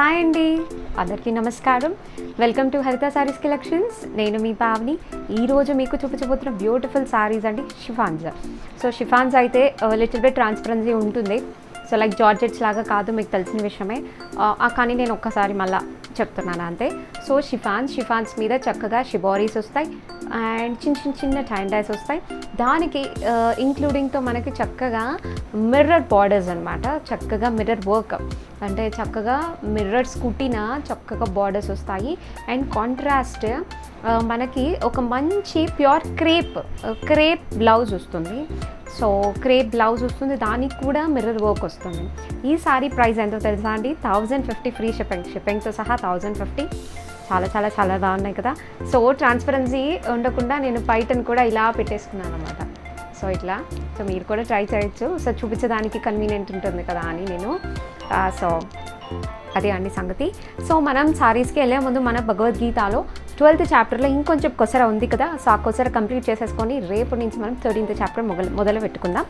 Hi అండి, అందరికీ నమస్కారం. వెల్కమ్ టు హరిత సారీస్ కలెక్షన్స్. నేను మీ పావని. ఈరోజు మీకు చూపించబోతున్న బ్యూటిఫుల్ సారీస్ అండి షిఫాన్స్. సో షిఫాన్స్ అయితే లిటిల్ బిట్ ట్రాన్స్పరెన్సీ ఉంటుంది. సో లైక్ జార్జెట్స్ లాగా కాదు, మీకు తెలిసిన విషయమే. కానీ నేను ఒక్కసారి మళ్ళీ చెప్తున్నాను అంతే. సో షిఫాన్స్ మీద చక్కగా షిబారీస్ వస్తాయి అండ్ చిన్న టైండైస్ వస్తాయి. దానికి ఇంక్లూడింగ్తో మనకి చక్కగా మిర్రర్ బార్డర్స్ అనమాట. చక్కగా మిర్రర్ వర్క్ అంటే చక్కగా మిర్రర్స్ కుట్టిన చక్కగా బార్డర్స్ వస్తాయి. అండ్ కాంట్రాస్ట్ మనకి ఒక మంచి ప్యూర్ క్రేప్ బ్లౌజ్ వస్తుంది. సో క్రేప్ బ్లౌజ్ వస్తుంది, దానికి కూడా మిర్రర్ వర్క్ వస్తుంది. ఈ సారీ ప్రైస్ ఎంతో తెలుసా అండి? 1050 ఫ్రీ షిప్పింగ్తో సహా 1050. చాలా చాలా చాలా బాగున్నాయి కదా. సో ట్రాన్స్పరెన్సీ ఉండకుండా నేను బయటను కూడా ఇలా పెట్టేసుకున్నాను అనమాట. సో ఇట్లా సో మీరు కూడా ట్రై చేయొచ్చు. సో చూపించడానికి కన్వీనియంట్ ఉంటుంది కదా అని నేను సో అదే అండి సంగతి. సో మనం సారీస్కి వెళ్ళే ముందు మన భగవద్గీతలో 12th చాప్టర్లో ఇంకొంచెం కొసర ఉంది కదా. సో ఆ కొసర కంప్లీట్ చేసేసుకొని రేపు నుంచి మనం 13th చాప్టర్ మొదలు పెట్టుకుందాం.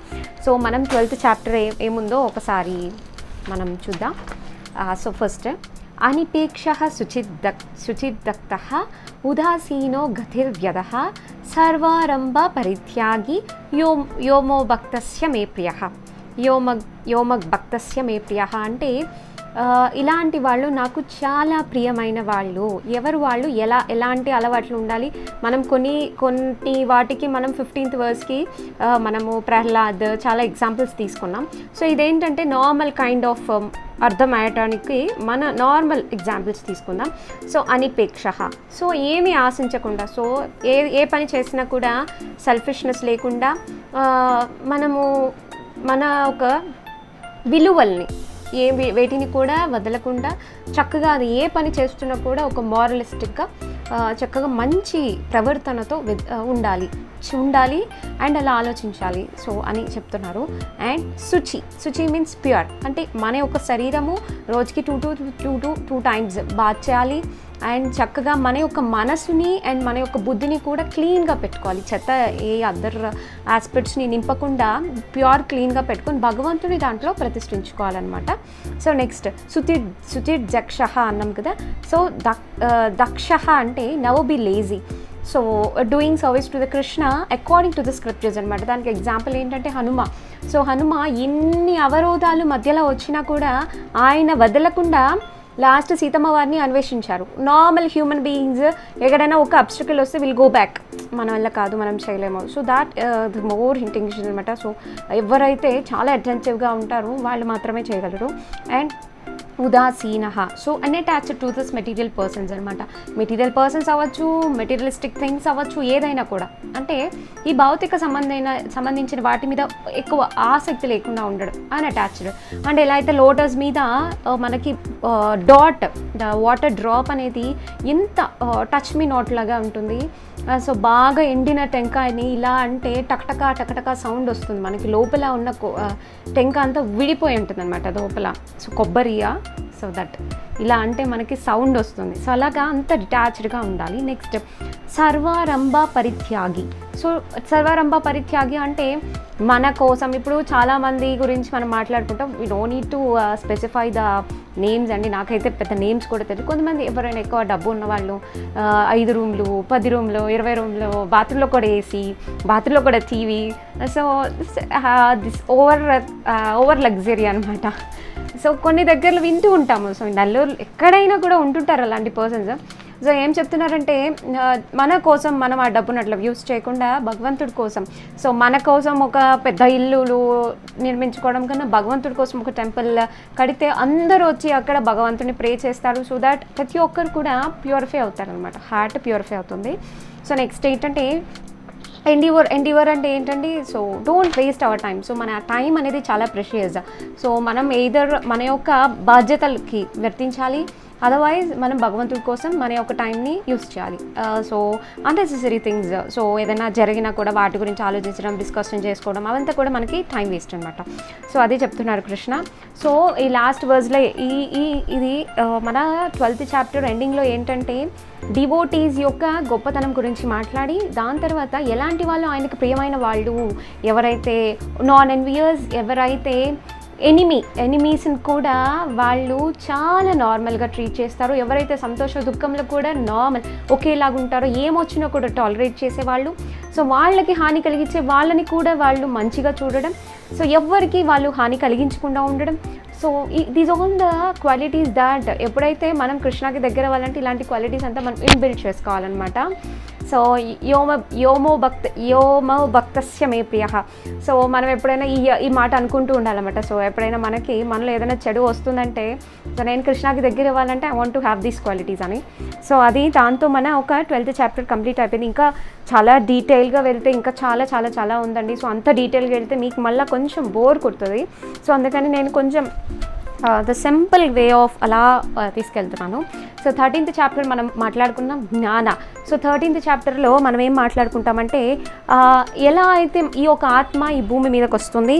సో మనం 12th చాప్టర్ ఏముందో ఒకసారి మనం చూద్దాం. సో ఫస్ట్ అనిపేక్ష శుచిర్దక్త ఉదాసీనో గతిర్వ్యదః సర్వారంభ పరిత్యాగి యోమోభక్తస్య మే ప్రియ. యోమభక్తస్య మే ప్రియ అంటే ఇలాంటి వాళ్ళు నాకు చాలా ప్రియమైన వాళ్ళు. ఎవరు వాళ్ళు? ఎలాంటి అలవాట్లు ఉండాలి? మనం కొన్ని వాటికి మనం 15th వర్స్కి మనము ప్రహ్లాద్ చాలా ఎగ్జాంపుల్స్ తీసుకున్నాం. సో ఇదేంటంటే నార్మల్ కైండ్ ఆఫ్ అర్థం అయ్యటానికి మన నార్మల్ ఎగ్జాంపుల్స్ తీసుకుందాం. సో అనిపేక్ష, సో ఏమీ ఆశించకుండా, సో ఏ పని చేసినా కూడా సెల్ఫిష్నెస్ లేకుండా మనము మన ఒక విలువల్ని వేటిని కూడా వదలకుండా చక్కగా అది ఏ పని చేస్తున్నా కూడా ఒక మారలిస్టిక్గా చక్కగా మంచి ప్రవర్తనతో ఉండాలి అండ్ అలా ఆలోచించాలి. సో అని చెప్తున్నారు. అండ్ శుచి మీన్స్ ప్యూర్ అంటే మన యొక్క శరీరము రోజుకి 2 టైమ్స్ బాత్ చేయాలి. అండ్ చక్కగా మన యొక్క మనసుని అండ్ మన యొక్క బుద్ధిని కూడా క్లీన్గా పెట్టుకోవాలి. చెత్త ఏ అదర్ ఆస్పెక్ట్స్ని నింపకుండా ప్యూర్ క్లీన్గా పెట్టుకొని భగవంతుని దాంట్లో ప్రతిష్ఠించుకోవాలన్నమాట. సో నెక్స్ట్ సుతిర్ జక్ష అన్నాం కదా. సో దక్ష అంటే now be lazy. So doing service to the Krishna according to the scriptures అనమాట. దానికి ఎగ్జాంపుల్ ఏంటంటే హనుమ. సో హనుమ ఎన్ని అవరోధాలు మధ్యలో వచ్చినా కూడా ఆయన వదలకుండా లాస్ట్ సీతమ్మ వారిని అన్వేషించారు. నార్మల్ హ్యూమన్ బీయింగ్స్ ఎక్కడైనా ఒక అబ్స్టికల్ వస్తే విల్ గో బ్యాక్, మన వల్ల కాదు, మనం చేయలేము. So that the more intention అనమాట. సో ఎవరైతే చాలా అటెంటివ్గా ఉంటారో వాళ్ళు మాత్రమే చేయగలరు. అండ్ ఉదాసీన, so unattached to this material persons అనమాట. మెటీరియల్ పర్సన్స్ అవ్వచ్చు, మెటీరియలిస్టిక్ థింగ్స్ అవ్వచ్చు, ఏదైనా కూడా. అంటే ఈ భౌతిక సంబంధించిన వాటి మీద ఎక్కువ ఆసక్తి లేకుండా ఉండడం, అన్అటాచ్డ్. అండ్ ఎలా అయితే లోటస్ మీద మనకి వాటర్ డ్రాప్ అనేది ఎంత టచ్ మీ నాట్ లాగా ఉంటుంది. సో బాగా ఎండిన టెంకాయని ఇలా అంటే టకటకా సౌండ్ వస్తుంది. మనకి లోపల ఉన్న టెంకాయ అంతా విడిపోయి ఉంటుంది అనమాట లోపల. సో కొబ్బరియా, సో దట్ ఇలా అంటే మనకి సౌండ్ వస్తుంది. సో అలాగా అంత డిటాచ్డ్గా ఉండాలి. నెక్స్ట్ సర్వారంభ పరిత్యాగి. సో సర్వారంభ పరిత్యాగి అంటే మన కోసం ఇప్పుడు చాలామంది గురించి మనం మాట్లాడుకుంటాం. We don't need to specify the names అండి. నాకైతే పెద్ద నేమ్స్ కూడా తెలియదు. కొంతమంది ఎవరైనా ఎక్కువ డబ్బు ఉన్న వాళ్ళు 5 రూమ్లు, 10 రూమ్లు, 20 రూమ్లు, బాత్రూంలో కూడా ఏసీ, బాత్రూంలో కూడా TV. So this over luxury అనమాట. సో కొన్ని దగ్గరలో వింటూ ఉంటాము. సో నెల్లూరు ఎక్కడైనా కూడా ఉంటుంటారు అలాంటి పర్సన్స్. సో ఏం చెప్తున్నారంటే మన కోసం మనం ఆ డబ్బును అట్లా యూస్ చేయకుండా భగవంతుడి కోసం, సో మన కోసం ఒక పెద్ద ఇల్లులు నిర్మించుకోవడం కన్నా భగవంతుడి కోసం ఒక టెంపుల్ కడితే అందరూ వచ్చి అక్కడ భగవంతుని ప్రే చేస్తారు. సో దాట్ ప్రతి ఒక్కరు కూడా ప్యూరిఫై అవుతారు అనమాట, హార్ట్ ప్యూరిఫై అవుతుంది. సో నెక్స్ట్ ఏంటంటే ఎండివర్ అంటే ఏంటండి? So don't waste our time. So మన టైం అనేది చాలా ప్రెషియస్. సో మనం ఎయిదర్ మన యొక్క బాధ్యతలకి వర్తించాలి, అదర్వైజ్ మనం భగవంతుడి కోసం మన యొక్క టైంని యూస్ చేయాలి. సో అన్నెసెసరీ థింగ్స్, సో ఏదైనా జరిగినా కూడా వాటి గురించి ఆలోచించడం, డిస్కషన్ చేసుకోవడం, అవంతా కూడా మనకి టైం వేస్ట్ అనమాట. సో అదే చెప్తున్నారు కృష్ణ. సో ఈ లాస్ట్ వర్డ్స్లో ఇది మన 12th చాప్టర్ ఎండింగ్లో ఏంటంటే డివోటీస్ యొక్క గొప్పతనం గురించి మాట్లాడి, దాని తర్వాత ఎలాంటి వాళ్ళు ఆయనకు ప్రియమైన వాళ్ళు, ఎవరైతే నాన్ ఎన్వియర్స్, ఎవరైతే ఎనిమీస్ని కూడా వాళ్ళు చాలా నార్మల్గా ట్రీట్ చేస్తారు. ఎవరైతే సంతోష దుఃఖంలో కూడా నార్మల్ ఒకేలాగా ఉంటారో, ఏమొచ్చినా కూడా టాలరేట్ చేసేవాళ్ళు. సో వాళ్ళకి హాని కలిగించే వాళ్ళని కూడా వాళ్ళు మంచిగా చూడడం, సో ఎవ్వరికి వాళ్ళు హాని కలిగించకుండా ఉండడం. So these all the qualities that ఎప్పుడైతే మనం కృష్ణకి దగ్గర అవ్వాలంటే ఇలాంటి క్వాలిటీస్ అంతా మనం ఇన్బిల్డ్ చేసుకోవాలన్నమాట. సో యోమో భక్తస్య మే ప్రియ. సో మనం ఎప్పుడైనా ఈ మాట అనుకుంటూ ఉండాలన్నమాట. సో ఎప్పుడైనా మనలో ఏదైనా చెడు వస్తుందంటే, సో నేను కృష్ణకి దగ్గర ఇవ్వాలంటే I want to have these qualities అని. సో అది దాంతో మన ఒక 12th చాప్టర్ కంప్లీట్ అయిపోయింది. ఇంకా చాలా డీటెయిల్గా వెళ్తే ఇంకా చాలా చాలా చాలా ఉందండి. సో అంత డీటెయిల్గా వెళ్తే మీకు మళ్ళీ కొంచెం బోర్ కొడుతుంది. సో అందుకని నేను కొంచెం ద సింపుల్ వే ఆఫ్ అలా తీసుకెళ్తున్నాను. సో 13th చాప్టర్ మనం మాట్లాడుకున్నాం జ్ఞాన. సో 13th చాప్టర్లో మనం ఏం మాట్లాడుకుంటామంటే ఎలా అయితే ఈ ఒక ఆత్మ ఈ భూమి మీదకి వస్తుంది,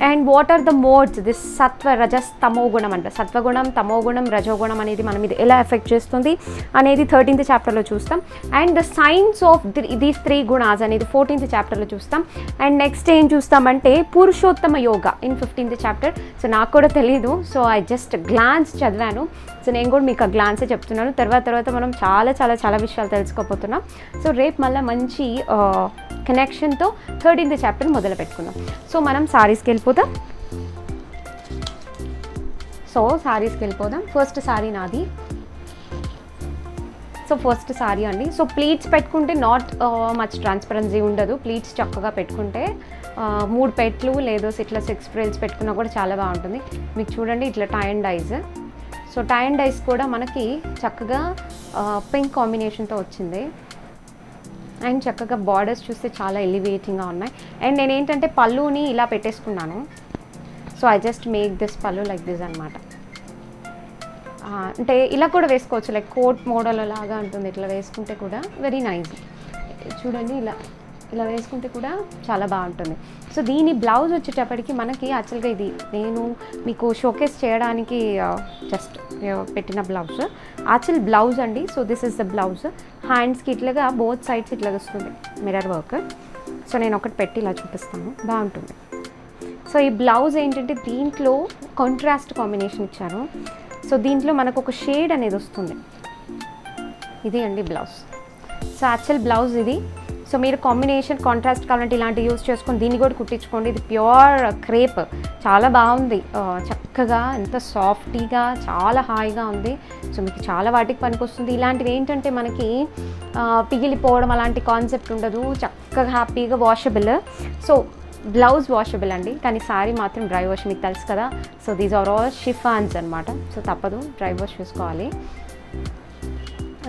and what are the modes, this సత్వ రజస్ తమో గుణం అంట. సత్వగుణం, తమోగుణం, రజోగుణం అనేది మన మీద ఎలా ఎఫెక్ట్ చేస్తుంది అనేది 13th చాప్టర్లో చూస్తాం. And the science of these 3 గుణాస్ అనేది 14th చాప్టర్లో చూస్తాం. అండ్ నెక్స్ట్ ఏం చూస్తామంటే Purushottama Yoga in 15th chapter. So నాకు కూడా తెలీదు, సో ఐ జస్ట్ గ్లాన్స్ చదివాను. సో నేను కూడా మీకు ఆ గ్లాన్సే చెప్తున్నాను. తర్వాత మనం చాలా చాలా చాలా విషయాలు తెలుసుకోబోతున్నాం. సో రేపు మళ్ళీ మంచి కనెక్షన్తో 13th చాప్టర్ మొదలు పెట్టుకుందాం. సో మనం సారీస్కి వెళ్ళిపోదాం. ఫస్ట్ సారీ నాది. సో ఫస్ట్ సారీ అండి. సో ప్లీట్స్ పెట్టుకుంటే నాట్ మచ్ ట్రాన్స్పరెన్సీ ఉండదు. ప్లీట్స్ చక్కగా పెట్టుకుంటే 3 పెట్లు లేదా ఇట్లా 6 ఫ్రిల్స్ పెట్టుకున్నా కూడా చాలా బాగుంటుంది. మీకు చూడండి ఇట్లా tie and dyes. So tie and dyes కూడా మనకి చక్కగా పింక్ కాంబినేషన్తో వచ్చింది. అండ్ చక్కగా బార్డర్స్ చూస్తే చాలా ఎలివేటింగ్గా ఉన్నాయి. అండ్ నేను ఏంటంటే పళ్ళుని ఇలా పెట్టేసుకున్నాను. So I just make this పళ్ళు లైక్ దిస్ అనమాట. అంటే ఇలా కూడా వేసుకోవచ్చు, లైక్ కోట్ మోడల్ లాగా ఉంటుంది. ఇట్లా వేసుకుంటే కూడా వెరీ నైస్. చూడండి ఇలా వేసుకుంటే కూడా చాలా బాగుంటుంది. సో దీని బ్లౌజ్ వచ్చేటప్పటికి మనకి యాక్చువల్గా ఇది నేను మీకు షోకేస్ చేయడానికి జస్ట్ పెట్టిన బ్లౌజ్, యాక్చువల్ బ్లౌజ్ అండి. So this is the blouse. హ్యాండ్స్కి ఇట్లాగా బోత్ సైడ్స్ ఇట్లా వస్తుంది మిర్రర్ వర్క్. సో నేను ఒకటి పెట్టి ఇలా చూపిస్తాను, బాగుంటుంది. సో ఈ బ్లౌజ్ ఏంటంటే దీంట్లో కాంట్రాస్ట్ కాంబినేషన్ ఇచ్చారు. సో దీంట్లో మనకు ఒక షేడ్ అనేది వస్తుంది. ఇది అండి బ్లౌజ్. సో యాక్చువల్ బ్లౌజ్ ఇది. సో మీరు కాంబినేషన్ కాంట్రాస్ట్ కావాలంటే ఇలాంటివి యూజ్ చేసుకొని దీన్ని కూడా కుట్టించుకోండి. ఇది ప్యూర్ క్రేప్, చాలా బాగుంది. చక్కగా ఎంత సాఫ్టీగా చాలా హాయిగా ఉంది. సో మీకు చాలా వాటికి పనికొస్తుంది. ఇలాంటివి ఏంటంటే మనకి పిగిలిపోవడం అలాంటి కాన్సెప్ట్ ఉండదు. చక్కగా హ్యాపీగా వాషబుల్. సో బ్లౌజ్ వాషబుల్ అండి, కానీ శారీ మాత్రం డ్రై వాష్, మీకు తెలుసు కదా. So these are all chiffons అనమాట. సో తప్పదు, డ్రై వాష్ చేసుకోవాలి.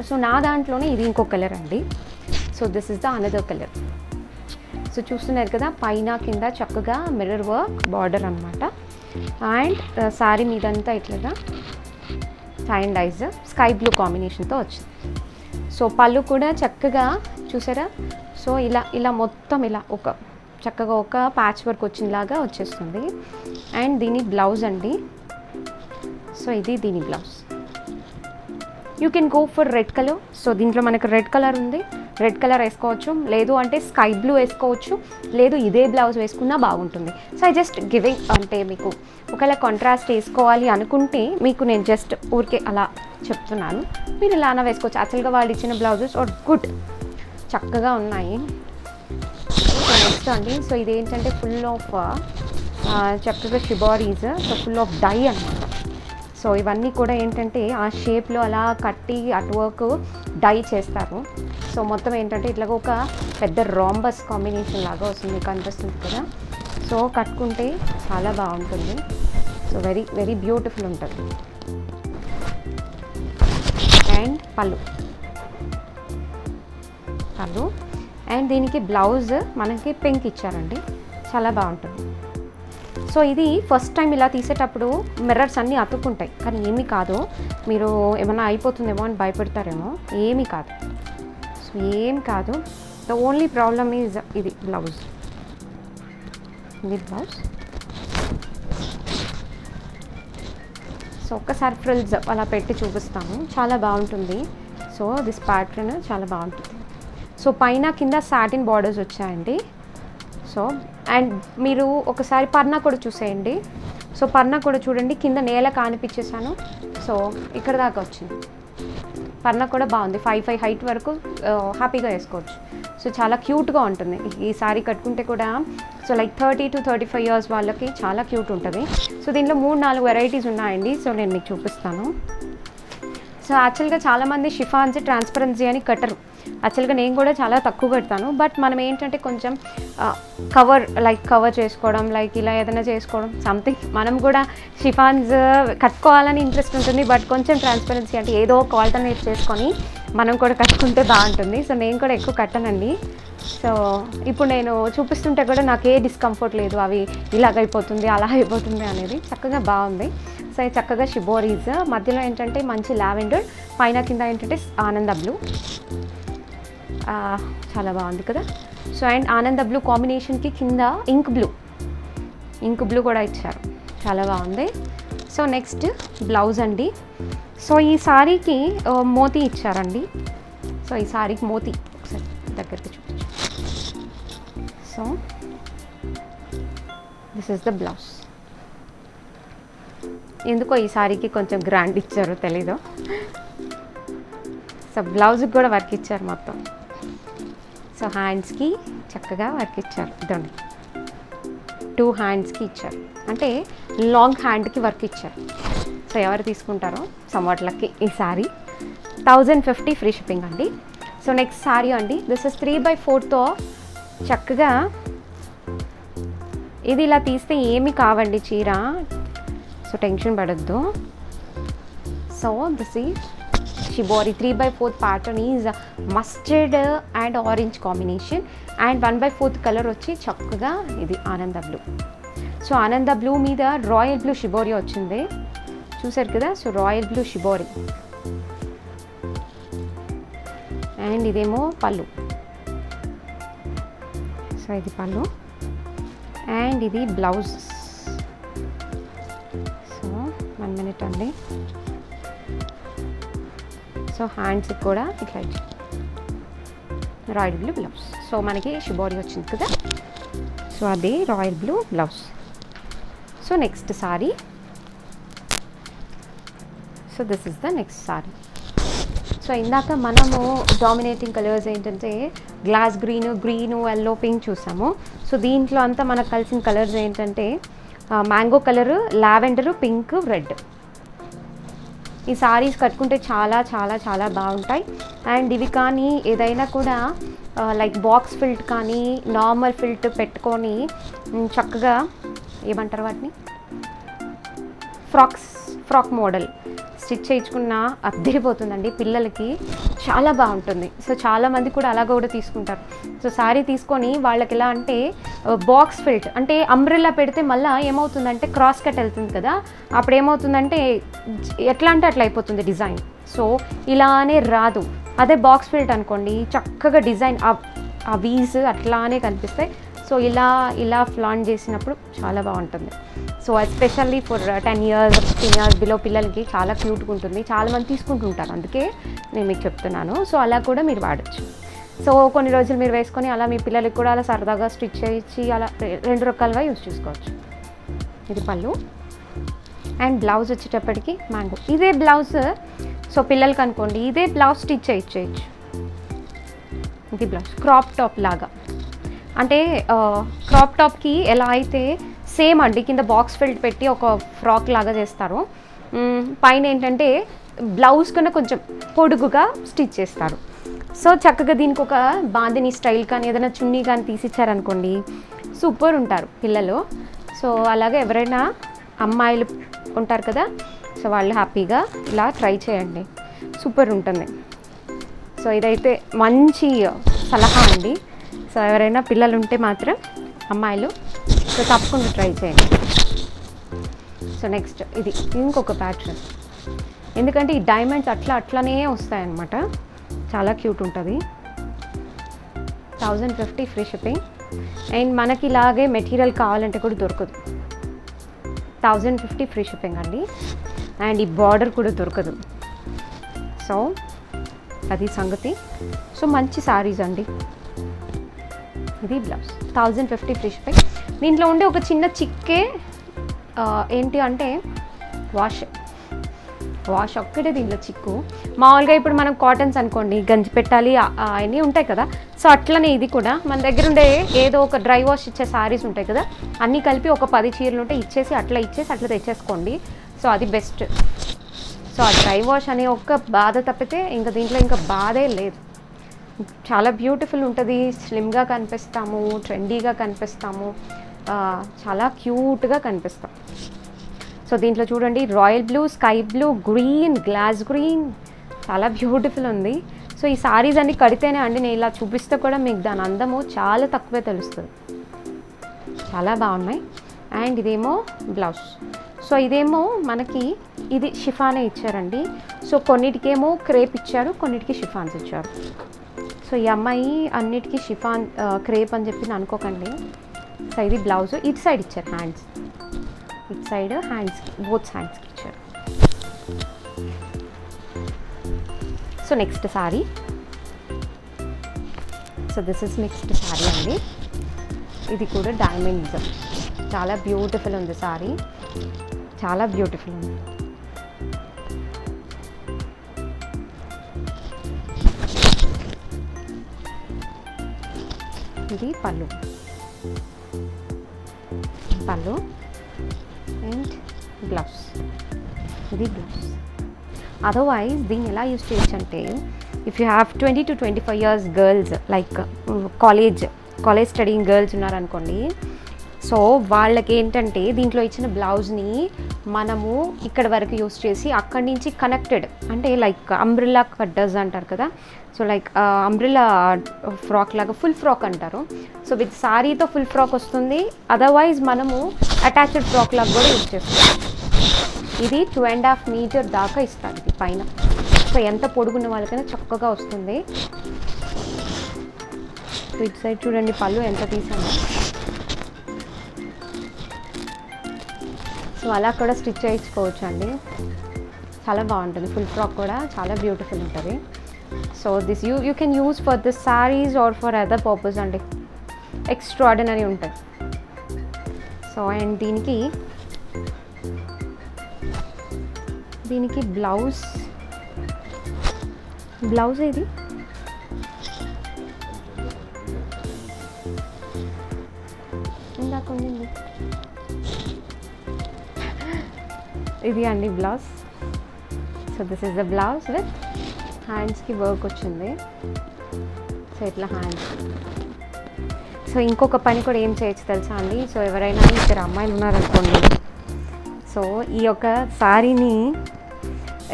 సో నా దాంట్లోనే ఇది ఇంకో కలర్ అండి. So this is the another colour. So చూస్తున్నారు కదా, పైన కింద చక్కగా మిర్రర్ వర్క్ బార్డర్ అనమాట. అండ్ శారీ మీదంతా ఇట్లాగా tie and dyes sky blue కాంబినేషన్తో వచ్చింది. సో పళ్ళు కూడా చక్కగా చూసారా. సో ఇలా మొత్తం ఇలా చక్కగా ఒక ప్యాచ్ వర్క్ వచ్చినలాగా వచ్చేస్తుంది. అండ్ దీని బ్లౌజ్ అండి. సో ఇది దీని blouse. You can go for red colour. So దీంట్లో మనకు రెడ్ కలర్ ఉంది, రెడ్ కలర్ వేసుకోవచ్చు, లేదు అంటే స్కై బ్లూ వేసుకోవచ్చు, లేదు ఇదే బ్లౌజ్ వేసుకున్నా బాగుంటుంది. సో ఐ జస్ట్ గివింగ్, అంటే మీకు ఒకవేళ కాంట్రాస్ట్ వేసుకోవాలి అనుకుంటే మీకు నేను జస్ట్ ఊరికే అలా చెప్తున్నాను. మీరు ఇలానా వేసుకోవచ్చు. యాక్చువల్గా వాళ్ళు ఇచ్చిన బ్లౌజెస్ ఆర్ గుడ్, చక్కగా ఉన్నాయి. నెక్స్ట్ అండి. సో ఇదేంటంటే ఫుల్ ఆఫ్ చక్కగా షిబారీస్. సో ఫుల్ ఆఫ్ డై అన్నమాట. సో ఇవన్నీ కూడా ఏంటంటే ఆ షేప్లో అలా కట్టి అటు వర్క్ డై చేస్తారు. సో మొత్తం ఏంటంటే ఇట్లా ఒక పెద్ద రాంబస్ కాంబినేషన్ లాగా వస్తుంది, మీకు అనిపిస్తుంది కదా. సో కట్టుకుంటే చాలా బాగుంటుంది. సో వెరీ వెరీ బ్యూటిఫుల్ ఉంటుంది. అండ్ పళ్ళు అండ్ దీనికి బ్లౌజ్ మనకి పింక్ ఇచ్చారండి, చాలా బాగుంటుంది. సో ఇది ఫస్ట్ టైం ఇలా తీసేటప్పుడు మిర్రర్స్ అన్నీ అతుక్కుంటాయి, కానీ ఏమీ కాదు. మీరు ఏమైనా అయిపోతుందేమో అని భయపడతారేమో, ఏమీ కాదు. సో ఏం కాదు. ద ఓన్లీ ప్రాబ్లమ్ ఈజ్ ఇది బ్లౌజ్. సో ఒక్కసారి ఫ్రిల్స్ అలా పెట్టి చూపిస్తాను, చాలా బాగుంటుంది. సో దిస్ ప్యాటర్న్ చాలా బాగుంటుంది. సో పైన కింద సాటిన్ బార్డర్స్ వచ్చాయండి. సో అండ్ మీరు ఒకసారి పర్నా కూడా చూసేయండి. సో పన్నా కూడా చూడండి కింద నేల కానిపించేసాను. సో ఇక్కడ దాకా వచ్చింది. పన్నా కూడా బాగుంది, 5'5" హైట్ వరకు హ్యాపీగా వేసుకోవచ్చు. సో చాలా క్యూట్గా ఉంటుంది ఈ సారీ కట్టుకుంటే కూడా. సో లైక్ 30 to 35 ఇయర్స్ వాళ్ళకి చాలా క్యూట్ ఉంటుంది. సో దీంట్లో 3-4 వెరైటీస్ ఉన్నాయండి. సో నేను మీకు చూపిస్తాను. సో యాక్చువల్గా చాలామంది షిఫాన్స్ ట్రాన్స్పరెన్సీ అని కట్టరు. యాక్చువల్గా నేను కూడా చాలా తక్కువ కడతాను. బట్ మనం ఏంటంటే కొంచెం కవర్ చేసుకోవడం, లైక్ ఇలా ఏదైనా చేసుకోవడం సంథింగ్, మనం కూడా షిఫాన్స్ కట్టుకోవాలని ఇంట్రెస్ట్ ఉంటుంది. బట్ కొంచెం ట్రాన్స్పరెన్సీ అంటే ఏదో ఒక ఆల్టర్నేట్ చేసుకొని మనం కూడా కట్టుకుంటే బాగుంటుంది. సో నేను కూడా ఎక్కువ కట్టనండి. సో ఇప్పుడు నేను చూపిస్తుంటే కూడా నాకు ఏ డిస్కంఫర్ట్ లేదు, అవి ఇలాగైపోతుంది అలా అయిపోతుంది అనేది. చక్కగా బాగుంది. సో చక్కగా షిబోరీస్, మధ్యలో ఏంటంటే మంచి లావెండర్, పైన కింద ఏంటంటే ఆనంద బ్లూ. చాలా బాగుంది కదా. సో అండ్ ఆనంద బ్లూ కాంబినేషన్కి కింద ఇంక్ బ్లూ కూడా ఇచ్చారు, చాలా బాగుంది. సో నెక్స్ట్ బ్లౌజ్ అండి. సో ఈ సారీకి మోతీ ఇచ్చారండి. సో ఈ సారీకి మోతీ ఒకసారి దగ్గరికి చూపించు. So this is the blouse. ఎందుకో ఈ సారీకి కొంచెం గ్రాండ్ ఇచ్చారు, తెలీదు. సో బ్లౌజ్కి కూడా వర్క్ ఇచ్చారు మొత్తం. సో హ్యాండ్స్కి చక్కగా వర్క్ ఇచ్చారు. ఇదండి 2 హ్యాండ్స్కి ఇచ్చారు, అంటే లాంగ్ హ్యాండ్కి వర్క్ ఇచ్చారు. సో ఎవరు తీసుకుంటారో సమ్వాట్లకి ఈ సారీ. 1050 ఫ్రీ షిప్పింగ్ అండి. సో నెక్స్ట్ సారీ అండి. దిస్ ఇస్ 3/4తో చక్కగా ఇది ఇలా తీస్తే ఏమి కావండి చీర. సో టెన్షన్ పడద్దు. So this is shibori 3/4 pattern is mustard and orange combination. And 1/4 colour వచ్చి చక్కగా ఇది ఆనంద బ్లూ. సో ఆనంద బ్లూ మీద రాయల్ బ్లూ షిబోరి వచ్చింది, చూసారు కదా. So royal blue shibori. And ఇదేమో పళ్ళు. సో ఇది పళ్ళు అండ్ ఇది బ్లౌజ్. సో 1 minute అండి. సో హ్యాండ్స్కి కూడా ఇట్లా రాయల్ బ్లూ బ్లౌజ్. సో మనకి షిబోరి వచ్చింది కదా. సో అది royal blue blouse. So next sorry. So this is the next sorry. So ఇందాక మనము డామినేటింగ్ కలర్స్ ఏంటంటే గ్లాస్ గ్రీను, ఎల్లో, పింక్ చూసాము. సో దీంట్లో అంతా మనకు కలిసిన కలర్స్ ఏంటంటే mango colour, lavender, pink, red. ఈ సారీస్ కట్టుకుంటే చాలా చాలా చాలా బాగుంటాయి. అండ్ ఇవి కానీ ఏదైనా కూడా లైక్ బాక్స్ ఫిల్ట్ కానీ నార్మల్ ఫిల్ట్ పెట్టుకొని చక్కగా ఏమంటారు వాటిని, ఫ్రాక్ మోడల్ స్టిచ్ చేయించుకున్న అద్దరిపోతుందండి, పిల్లలకి చాలా బాగుంటుంది. సో చాలామంది కూడా అలా కూడా తీసుకుంటారు. సో సారీ తీసుకొని వాళ్ళకి ఎలా అంటే బాక్స్ ఫిల్ట్ అంటే అంబ్రెల్లా పెడితే మళ్ళీ ఏమవుతుందంటే క్రాస్ కట్ వెళ్తుంది కదా, అప్పుడు ఏమవుతుందంటే ఎట్లా అంటే అట్లా అయిపోతుంది డిజైన్. సో ఇలానే రాదు. అదే బాక్స్ ఫిల్ట్ అనుకోండి చక్కగా డిజైన్ ఆ వీస్ అట్లానే కనిపిస్తాయి. సో ఇలా ఫ్లాన్ చేసినప్పుడు చాలా బాగుంటుంది. So especially for 10 years 15 years below పిల్లలకి చాలా క్యూట్గా ఉంటుంది. చాలామంది తీసుకుంటుంటారు, అందుకే నేను మీకు చెప్తున్నాను. సో అలా కూడా మీరు వాడచ్చు. సో కొన్ని రోజులు మీరు వేసుకొని అలా మీ పిల్లలకి కూడా అలా సరదాగా స్టిచ్ చేయించి అలా 2 రకాలుగా యూజ్ చేసుకోవచ్చు. ఇది పళ్ళు అండ్ బ్లౌజ్ వచ్చేటప్పటికి మ్యాంగో. ఇదే బ్లౌజ్ సో పిల్లలకి అనుకోండి ఇదే బ్లౌజ్ స్టిచ్ చేయించవచ్చు. ఇది బ్లౌజ్ క్రాప్ టాప్ లాగా, అంటే క్రాప్ టాప్కి ఎలా అయితే సేమ్ అండి కింద బాక్స్ ఫిల్ట్ పెట్టి ఒక ఫ్రాక్ లాగా చేస్తారు, పైన ఏంటంటే బ్లౌజ్ కన్నా కొంచెం పొడుగుగా స్టిచ్ చేస్తారు. సో చక్కగా దీనికి ఒక బాందిని స్టైల్ కానీ ఏదైనా చున్నీ కానీ తీసిచ్చారనుకోండి సూపర్ ఉంటారు పిల్లలు. సో అలాగే ఎవరైనా అమ్మాయిలు ఉంటారు కదా, సో వాళ్ళు హ్యాపీగా ఇలా ట్రై చేయండి, సూపర్ ఉంటుంది. సో ఇదైతే మంచి సలహా అండి. సో ఎవరైనా పిల్లలు ఉంటే మాత్రం అమ్మాయిలు సో తప్పకుండా ట్రై చేయండి. సో నెక్స్ట్ ఇది ఇంకొక ప్యాటర్న్, ఎందుకంటే ఈ డైమండ్స్ అట్లానే వస్తాయన్నమాట, చాలా క్యూట్ ఉంటుంది. 1050 ఫ్రీ షిప్పింగ్. అండ్ మనకి ఇలాగే మెటీరియల్ కావాలంటే కూడా దొరకదు. 1050 ఫ్రీ షిప్పింగ్ అండి. అండ్ ఈ బార్డర్ కూడా దొరకదు. సో అది సంగతి. సో మంచి సారీస్ అండి. ఇది బ్లౌజ్ 1050 ఫ్రీ షిప్పింగ్. దీంట్లో ఉండే ఒక చిన్న చిక్కే ఏంటి అంటే వాష్ ఒక్కటే దీంట్లో చిక్కు. మామూలుగా ఇప్పుడు మనం కాటన్స్ అనుకోండి, గంజి పెట్టాలి అవన్నీ ఉంటాయి కదా. సో అట్లనే ఇది కూడా మన దగ్గర ఉండే ఏదో ఒక డ్రై వాష్ ఇచ్చే సారీస్ ఉంటాయి కదా, అన్నీ కలిపి ఒక 10 చీరలు ఉంటే ఇచ్చేసి అట్లా తెచ్చేసుకోండి. సో అది బెస్ట్. సో ఆ డ్రై వాష్ అనే ఒక్క బాధ తప్పితే ఇంకా దీంట్లో ఇంకా బాధే లేదు. చాలా బ్యూటిఫుల్ ఉంటుంది, స్లిమ్గా కనిపిస్తాము, ట్రెండీగా కనిపిస్తాము, చాలా క్యూట్గా కనిపిస్తాం. సో దీంట్లో చూడండి, royal blue, sky blue, green, glass green, చాలా బ్యూటిఫుల్ ఉంది. సో ఈ సారీస్ అన్ని కడితేనే అండి, నేను ఇలా చూపిస్తే కూడా మీకు దాని అందము చాలా తక్కువే తెలుస్తుంది. చాలా బాగున్నాయి. అండ్ ఇదేమో బ్లౌజ్. సో ఇదేమో మనకి ఇది షిఫానే ఇచ్చారండి. సో కొన్నిటికేమో క్రేప్ ఇచ్చారు, కొన్నిటికి షిఫాన్స్ ఇచ్చారు. సో ఈ అమ్మాయి అన్నిటికీ షిఫాన్ క్రేప్ అని చెప్పి అనుకోకండి. సో ఇది బ్లౌజ్, ఇటు సైడ్ ఇచ్చారు హ్యాండ్స్, ఇటు సైడ్ హ్యాండ్స్, బోత్ హ్యాండ్స్కి ఇచ్చారు. So next sorry. So this is next sorry అండి. ఇది కూడా డైమండ్స్, చాలా బ్యూటిఫుల్ ఉంది సారీ, చాలా బ్యూటిఫుల్ ఉంది. ఇది పళ్ళు అండ్ బ్లౌజ్. ఇది బ్లౌజ్. అదర్వైజ్ దీన్ని ఎలా యూజ్ చేయొచ్చు అంటే, if you have 20 to 25 years girls, like college studying girls ఉన్నారనుకోండి, సో వాళ్ళకి ఏంటంటే దీంట్లో ఇచ్చిన బ్లౌజ్ని మనము ఇక్కడ వరకు యూస్ చేసి అక్కడి నుంచి కనెక్టెడ్, అంటే లైక్ అంబ్రిల్లా కట్టర్స్ అంటారు కదా, సో లైక్ అంబ్రిల్లా ఫ్రాక్ లాగా ఫుల్ ఫ్రాక్ అంటారు. సో విత్ సారీతో ఫుల్ ఫ్రాక్ వస్తుంది. అదర్వైజ్ మనము అటాచ్డ్ ఫ్రాక్ లాగా కూడా యూజ్ చేస్తాం. ఇది 2.5 మీటర్ దాకా ఇస్తారు ఇది పైన. సో ఎంత పొడుగున్న వాళ్ళకైనా చక్కగా వస్తుంది. సో ఇటు సైడ్ చూడండి, పళ్ళు ఎంత తీసాము. సో అలా కూడా స్టిచ్ చేయించుకోవచ్చు అండి, చాలా బాగుంటుంది. ఫుల్ ఫ్రాక్ కూడా చాలా బ్యూటిఫుల్ ఉంటుంది. So this you can use for this saris or for other purpose అండి, ఎక్స్ట్రాడినరీ ఉంటుంది. సో అండ్ దీనికి బ్లౌజ్ ఇది ఇందాక ఉండింది, ఇది అండి blouse. So this is the blouse with హ్యాండ్స్కి వర్క్ వచ్చింది. సో ఇట్లా హ్యాండ్స్. సో ఇంకొక పని కూడా ఏం చేయొచ్చు తెలుసా అండి. సో ఎవరైనా 2 అమ్మాయిలు ఉన్నారనుకోండి, సో ఈ యొక్క సారీని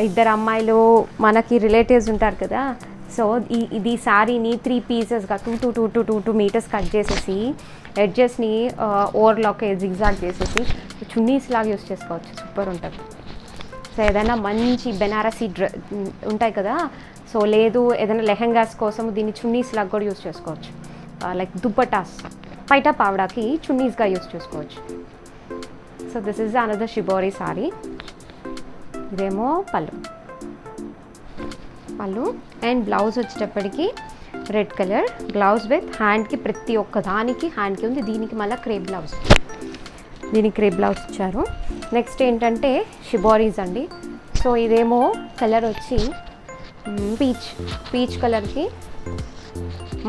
2 అమ్మాయిలు మనకి రిలేటివ్స్ ఉంటారు కదా, సో ఇది సారీని 3 పీసెస్గా 2 మీటర్స్ కట్ చేసేసి ఎడ్జెస్ని ఓవర్లాక్ జిగ్జాగ్ చేసేసి చున్నీస్ లాగా యూస్ చేసుకోవచ్చు, సూపర్ ఉంటుంది. సో ఏదైనా మంచి బెనారసీ ఉంటాయి కదా, సో లేదు ఏదైనా లెహెంగాస్ కోసం దీన్ని చున్నీస్ లాగా కూడా యూస్ చేసుకోవచ్చు. లైక్ దుప్పటాస్, పైట పావడాకి చున్నీస్గా యూస్ చేసుకోవచ్చు. So this is another shibori sorry. ఇదేమో పళ్ళు అండ్ బ్లౌజ్ వచ్చేటప్పటికి రెడ్ కలర్ బ్లౌజ్ విత్ హ్యాండ్కి, ప్రతి ఒక్క దానికి హ్యాండ్కి ఉంది. దీనికి మళ్ళీ క్రేప్ బ్లౌజ్ ఇచ్చారు. నెక్స్ట్ ఏంటంటే షిబోరీస్ అండి. సో ఇదేమో కలర్ వచ్చి పీచ్ కలర్కి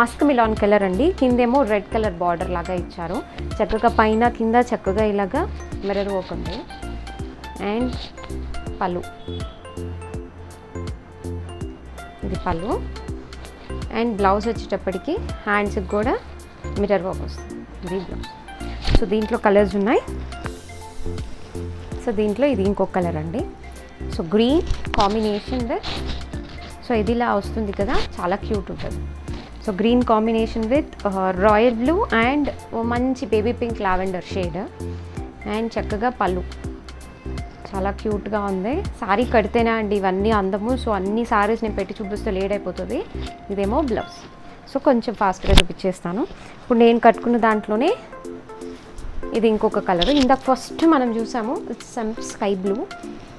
మస్క్ మిలాన్ కలర్ అండి. కిందేమో రెడ్ కలర్ బార్డర్ లాగా ఇచ్చారు. చక్కగా పైన కింద చక్కగా ఇలాగా మిర్రర్ వర్క్ ఉంది. అండ్ పళ్ళు, ఇది పళ్ళు. అండ్ బ్లౌజ్ వచ్చేటప్పటికి హ్యాండ్స్కి కూడా మిర్రర్ వర్క్ వస్తుంది. ఇది బ్లౌజ్. సో దీంట్లో కలర్స్ ఉన్నాయి. సో దీంట్లో ఇది ఇంకొక కలర్ అండి. So green combination with, so ఇది ఇలా వస్తుంది కదా, చాలా క్యూట్ ఉంటుంది. So green combination with royal blue and మంచి baby pink lavender shade. And చక్కగా పళ్ళు, చాలా క్యూట్గా ఉంది. సారీ కడితేనే అండి ఇవన్నీ అందము. సో అన్ని సారీస్ నేను పెట్టి చూపిస్తే లేట్ అయిపోతుంది. ఇదేమో బ్లౌజ్. సో కొంచెం ఫాస్ట్గా చూపించేస్తాను. ఇప్పుడు నేను కట్టుకున్న దాంట్లోనే ఇది ఇంకొక కలర్. ఇందాక ఫస్ట్ మనం చూసాము ఇట్స్ స్కై బ్లూ,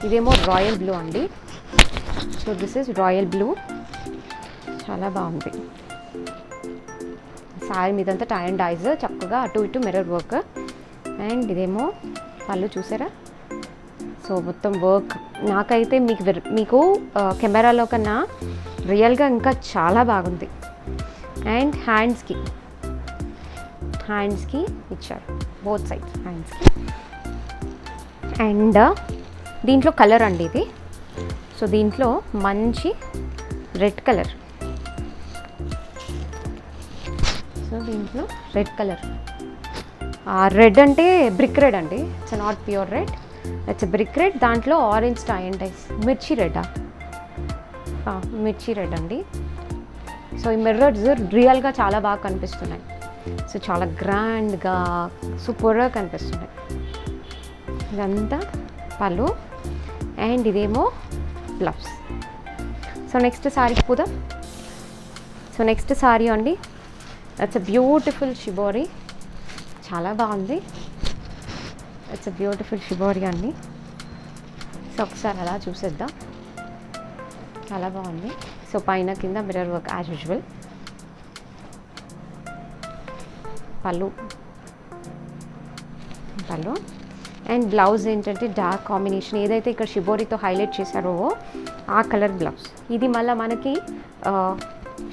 ఇదేమో రాయల్ బ్లూ అండి. So this is royal blue, చాలా బాగుంది. సారీ మీదంతా టై అండ్ డైజ్, చక్కగా అటు ఇటు మిర్రర్ వర్క్. అండ్ ఇదేమో పళ్ళు చూసారా? సో మొత్తం వర్క్ నాకైతే మీకు కెమెరాలో కన్నా రియల్గా ఇంకా చాలా బాగుంది. అండ్ హ్యాండ్స్కి ఇచ్చారు, బోత్ సైడ్స్ హ్యాండ్స్కి. అండ్ దీంట్లో కలర్ అండి ఇది. సో దీంట్లో మంచి రెడ్ కలర్. సో దీంట్లో రెడ్ కలర్, రెడ్ అంటే బ్రిక్ రెడ్ అండి, it's not pure red, it's brick red. దాంట్లో ఆరెంజ్ టై అండ్ డైస్ మిర్చి రెడ్డా, మిర్చి రెడ్ అండి. సో ఈ మిర్రర్స్ రియల్గా చాలా బాగా కనిపిస్తున్నాయి. సో చాలా గ్రాండ్గా సూపర్గా కనిపిస్తున్నాయి. ఇదంతా పళ్ళు అండ్ ఇదేమో బ్లౌజ్. సో నెక్స్ట్ శారీకి పోదాం. సో నెక్స్ట్ శారీ అండి, ఇట్స్ అ బ్యూటిఫుల్ షిబోరి, చాలా బాగుంది. ఇట్స్ అ బ్యూటిఫుల్ షిబోరి అండి. సో ఒకసారి అలా చూసేద్దాం, చాలా బాగుంది. సో పైన కింద మిర్రర్ వర్క్ యాజ్ యూజువల్. పళ్ళు అండ్ బ్లౌజ్ ఏంటంటే డార్క్ కాంబినేషన్, ఏదైతే ఇక్కడ షిబోరితో హైలైట్ చేశారో ఆ కలర్ బ్లౌజ్. ఇది మళ్ళీ మనకి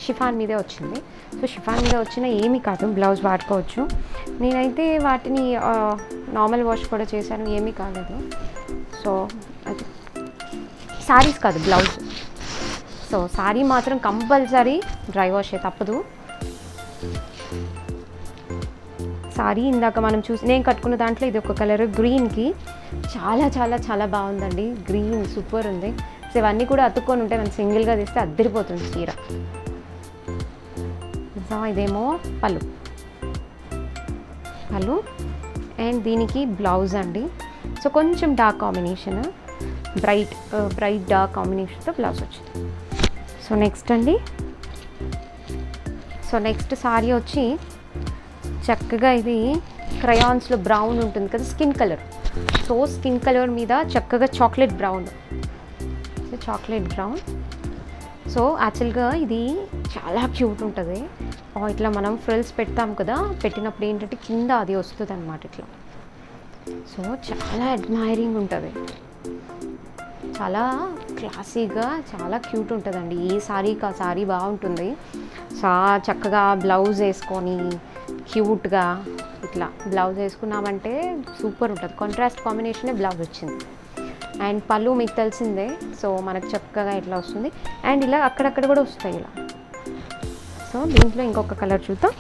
షిఫాన్ మీదే వచ్చింది. సో షిఫాన్ మీద వచ్చిన ఏమీ కాదు, బ్లౌజ్ వాడుకోవచ్చు. నేనైతే వాటిని నార్మల్ వాష్ కూడా చేశాను, ఏమీ కాలేదు. సో అది శారీస్ కాదు, బ్లౌజ్. సో శారీ మాత్రం కంపల్సరీ డ్రై వాష్ తప్పదు. శారీ ఇందాక మనం నేను కట్టుకున్న దాంట్లో ఇది ఒక కలర్ గ్రీన్కి చాలా చాలా చాలా బాగుందండి. గ్రీన్ సూపర్ ఉంది. సో ఇవన్నీ కూడా అతుక్కొని ఉంటే మనం సింగిల్గా తీస్తే అద్దరిపోతుంది చీర. సో ఇదేమో పళ్ళు అండ్ దీనికి బ్లౌజ్ అండి. సో కొంచెం డార్క్ కాంబినేషన్, బ్రైట్ డార్క్ కాంబినేషన్తో బ్లౌజ్ వచ్చింది. సో నెక్స్ట్ అండి, సో నెక్స్ట్ శారీ వచ్చి చక్కగా ఇది క్రయాన్స్లో బ్రౌన్ ఉంటుంది కదా, skin colour. So skin colour మీద చక్కగా chocolate brown. So chocolate brown. So యాక్చువల్గా ఇది చాలా క్యూట్ ఉంటుంది. ఇట్లా మనం ఫ్రిల్స్ పెడతాం కదా, పెట్టినప్పుడు ఏంటంటే కింద అది వస్తుంది అన్నమాట ఇట్లా. సో చాలా అడ్మైరింగ్ ఉంటుంది, చాలా క్లాసీగా, చాలా క్యూట్ ఉంటుందండి. ఏ శారీకి ఆ శారీ బాగుంటుంది. చక్కగా బ్లౌజ్ వేసుకొని క్యూట్గా ఇట్లా బ్లౌజ్ వేసుకున్నామంటే సూపర్ ఉంటుంది. కాంట్రాస్ట్ కాంబినేషనే బ్లౌజ్ వచ్చింది. అండ్ పళ్ళు మీకు తెలిసిందే. సో మనకు చక్కగా ఇట్లా వస్తుంది. అండ్ ఇలా అక్కడక్కడ కూడా వస్తాయి ఇలా. సో దీంట్లో ఇంకొక కలర్ చూద్దాం.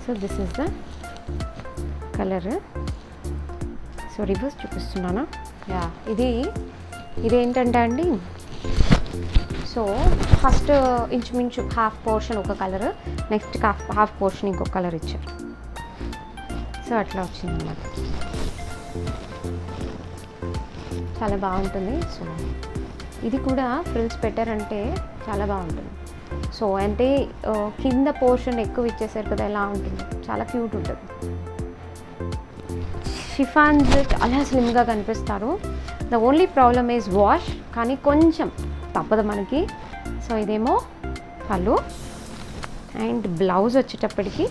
So this is the colour. So reverse చూపిస్తున్నానా? ఇదేంటంటే అండి, సో ఫస్ట్ ఇంచుమించు హాఫ్ పోర్షన్ ఒక కలర్, నెక్స్ట్ హాఫ్ పోర్షన్ ఇంకొక కలర్ ఇచ్చారు. సో అట్లా వచ్చిందన్నమాట, చాలా బాగుంటుంది. సో ఇది కూడా ఫ్రిల్స్ పెట్టారంటే చాలా బాగుంటుంది. సో అంటే కింద పోర్షన్ ఎక్కువ ఇచ్చేసారు కదా, ఎలా ఉంటుంది, చాలా క్యూట్ ఉంటుంది. షిఫాన్స్ చాలా స్లిమ్గా కనిపిస్తారు. The only problem is wash, కానీ కొంచెం తప్పదు మనకి. సో ఇదేమో పళ్ళు అండ్ బ్లౌజ్ వచ్చేటప్పటికి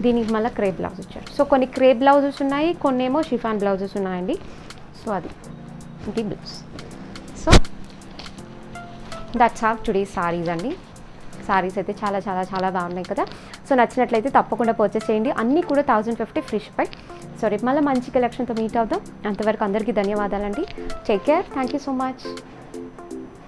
దీనికి మళ్ళీ క్రేప్ బ్లౌజ్ వచ్చారు. సో కొన్ని క్రేప్ బ్లౌజెస్ ఉన్నాయి, కొన్ని ఏమో షిఫాన్ బ్లౌజెస్ ఉన్నాయండి. సో అది ఇది blouse. So that's have today saris అండి. సారీస్ అయితే చాలా చాలా చాలా బాగున్నాయి కదా. సో నచ్చినట్లయితే తప్పకుండా పర్చేస్ చేయండి. అన్నీ కూడా 1050 ఫ్రీ షిప్. సో రేపు మళ్ళీ మంచి కలెక్షన్తో మీట్ అవుదాం. అంతవరకు అందరికీ ధన్యవాదాలండి. Take care. Thank you so much.